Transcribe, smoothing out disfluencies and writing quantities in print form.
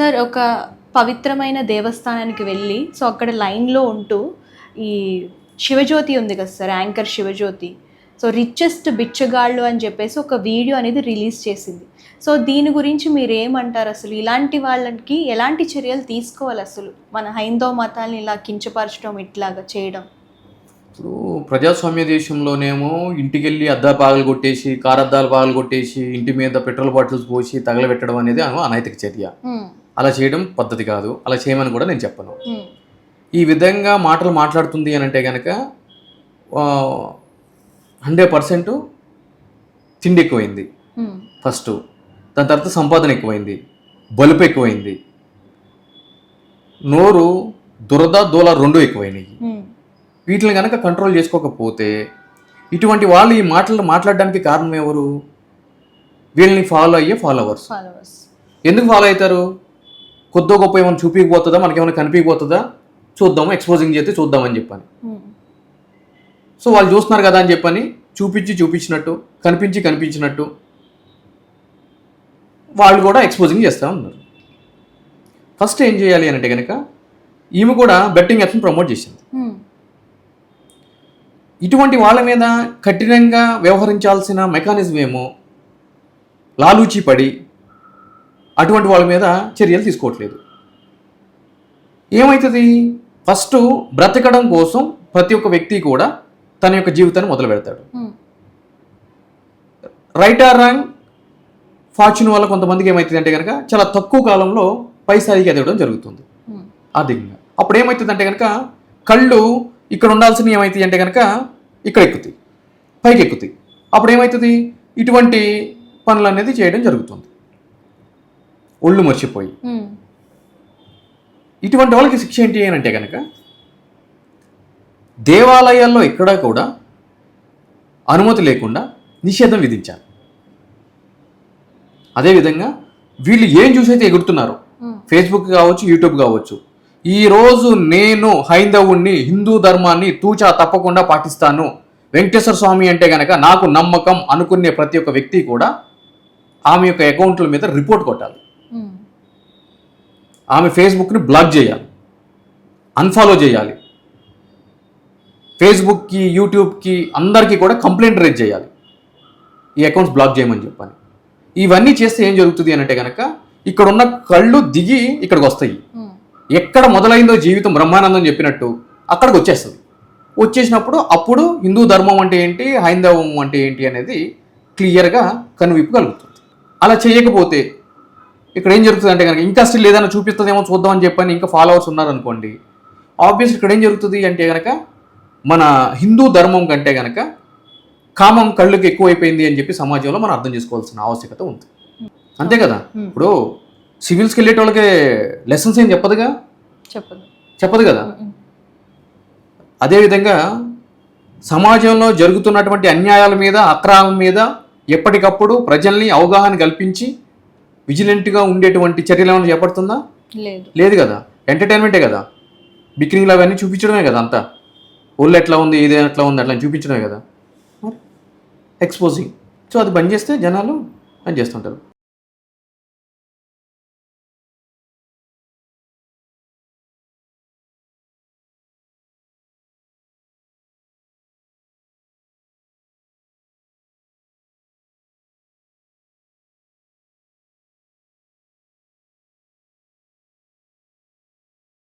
Sir ఒక పవిత్రమైన దేవస్థానానికి వెళ్ళి సో అక్కడ లైన్లో ఉంటూ ఈ శివజ్యోతి ఉంది కదా sir, anchor Shivajyothi. So richest బిచ్చగాళ్ళు అని చెప్పేసి ఒక వీడియో అనేది రిలీజ్ చేసింది. సో దీని గురించి మీరు ఏమంటారు? అసలు ఇలాంటి వాళ్ళకి ఎలాంటి చర్యలు తీసుకోవాలి? అసలు మన హైందవ మతాన్ని ఇలా కించపరచడం, ఇట్లాగా చేయడం. ఇప్పుడు ప్రజాస్వామ్య దేశంలోనేమో ఇంటికెళ్ళి అద్దాలు పగలు కొట్టేసి, కారద్దాలు పగలు కొట్టేసి, ఇంటి మీద పెట్రోల్ బాటిల్స్ పోసి తగలబెట్టడం అనేది అనైతిక చర్య. అలా చేయడం పద్ధతి కాదు. అలా చేయమని కూడా నేను చెప్పను. ఈ విధంగా మాటలు మాట్లాడుతుంది అని అంటే కనుక 100% తిండి ఎక్కువైంది ఫస్ట్, దాని తర్వాత సంపాదన ఎక్కువైంది, బలుపు ఎక్కువైంది, నోరు దురద దూల రెండు ఎక్కువైనాయి. వీటిని కనుక కంట్రోల్ చేసుకోకపోతే ఇటువంటి వాళ్ళు ఈ మాటలు మాట్లాడడానికి కారణం ఎవరు? వీళ్ళని ఫాలో అయ్యే ఫాలోవర్స్. ఎందుకు ఫాలో అవుతారు? కొద్దో గొప్ప ఏమైనా చూపించకపోతుందా, మనకేమైనా కనిపించకపోతుందా, చూద్దాము, ఎక్స్పోజింగ్ చేస్తే చూద్దామని చెప్పని. సో వాళ్ళు చూస్తున్నారు కదా అని చెప్పని చూపించినట్టు, కనిపించినట్టు వాళ్ళు కూడా ఎక్స్పోజింగ్ చేస్తూ ఉన్నారు. ఫస్ట్ ఏం చేయాలి అంటే కనుక ఈమె కూడా బెట్టింగ్ యాప్స్ని ప్రమోట్ చేసింది. ఇటువంటి వాళ్ళ మీద కఠినంగా వ్యవహరించాల్సిన మెకానిజం ఏమో లాలూచి పడి అటువంటి వాళ్ళ మీద చర్యలు తీసుకోవట్లేదు. ఏమవుతుంది? ఫస్ట్ బ్రతకడం కోసం ప్రతి ఒక్క వ్యక్తి కూడా తన యొక్క జీవితాన్ని మొదలు పెడతాడు. రైట్ ఆర్ రాంగ్, ఫార్చ్యూన్ వల్ల కొంతమందికి ఏమవుతుంది అంటే కనుక చాలా తక్కువ కాలంలో పై స్థాయికి ఎదగడం జరుగుతుంది ఆర్థికంగా. అప్పుడు ఏమవుతుంది అంటే కనుక కళ్ళు ఇక్కడ ఉండాల్సినవి ఏమవుతాయి అంటే కనుక ఇక్కడ ఎక్కుతాయి, పైకి ఎక్కుతాయి. అప్పుడు ఏమవుతుంది? ఇటువంటి పనులు అనేది చేయడం జరుగుతుంది ఒళ్ళు మర్చిపోయి. ఇటువంటి వాళ్ళకి శిక్ష ఏంటి అని అంటే కనుక దేవాలయాల్లో ఎక్కడా కూడా అనుమతి లేకుండా నిషేధం విధించాలి. అదేవిధంగా వీళ్ళు ఏం చూసైతే ఎగురుతున్నారో, ఫేస్బుక్ కావచ్చు, యూట్యూబ్ కావచ్చు, ఈరోజు నేను హైందవుణ్ణి, హిందూ ధర్మాన్ని తూచా తప్పకుండా పాటిస్తాను, వెంకటేశ్వర స్వామి అంటే కనుక నాకు నమ్మకం అనుకునే ప్రతి ఒక్క వ్యక్తి కూడా ఆమె యొక్క అకౌంట్ల మీద రిపోర్ట్ కొట్టాలి. ఆమె ఫేస్బుక్ని బ్లాక్ చేయాలి, అన్ఫాలో చేయాలి. ఫేస్బుక్కి, యూట్యూబ్కి అందరికీ కూడా కంప్లైంట్ రైజ్ చేయాలి, ఈ అకౌంట్స్ బ్లాక్ చేయమని చెప్పని. ఇవన్నీ చేస్తే ఏం జరుగుతుంది అని అంటే కనుక ఇక్కడ ఉన్న కళ్ళు దిగి ఇక్కడికి వస్తాయి. ఎక్కడ మొదలైందో జీవితం బ్రహ్మానందం చెప్పినట్టు అక్కడికి వచ్చేస్తుంది. వచ్చేసినప్పుడు అప్పుడు హిందూ ధర్మం అంటే ఏంటి, హైందవం అంటే ఏంటి అనేది క్లియర్గా కనువిప్పు కలుగుతుంది. అలా చేయకపోతే ఇక్కడ ఏం జరుగుతుంది అంటే కనుక ఇంకా స్టిల్ ఏదైనా చూపిస్తుందేమో చూద్దామని చెప్పని ఇంకా ఫాలోవర్స్ ఉన్నారనుకోండి, ఆబ్వియస్లీ ఇక్కడ ఏం జరుగుతుంది అంటే కనుక మన హిందూ ధర్మం కంటే కనుక కామం కళ్ళకి ఎక్కువైపోయింది అని చెప్పి సమాజంలో మనం అర్థం చేసుకోవాల్సిన ఆవశ్యకత ఉంది. అంతే కదా? ఇప్పుడు సివిల్స్కి వెళ్ళేట వాళ్ళకి లెసన్స్ ఏం చెప్పదు కదా. అదేవిధంగా సమాజంలో జరుగుతున్నటువంటి అన్యాయాల మీద, అక్రమాల మీద ఎప్పటికప్పుడు ప్రజల్ని అవగాహన కల్పించి విజిలెంట్గా ఉండేటువంటి చర్యలు ఏమైనా చేపడుతుందా? లేదు కదా. ఎంటర్టైన్మెంటే కదా, బికినీలు అవన్నీ చూపించడమే కదా, అంతా ఒళ్ళు ఎట్లా ఉంది, ఇది ఎట్లా ఉంది అట్లా చూపించడమే కదా, ఎక్స్పోజింగ్. సో అది బంద్ చేస్తే జనాలు పని చేస్తుంటారు.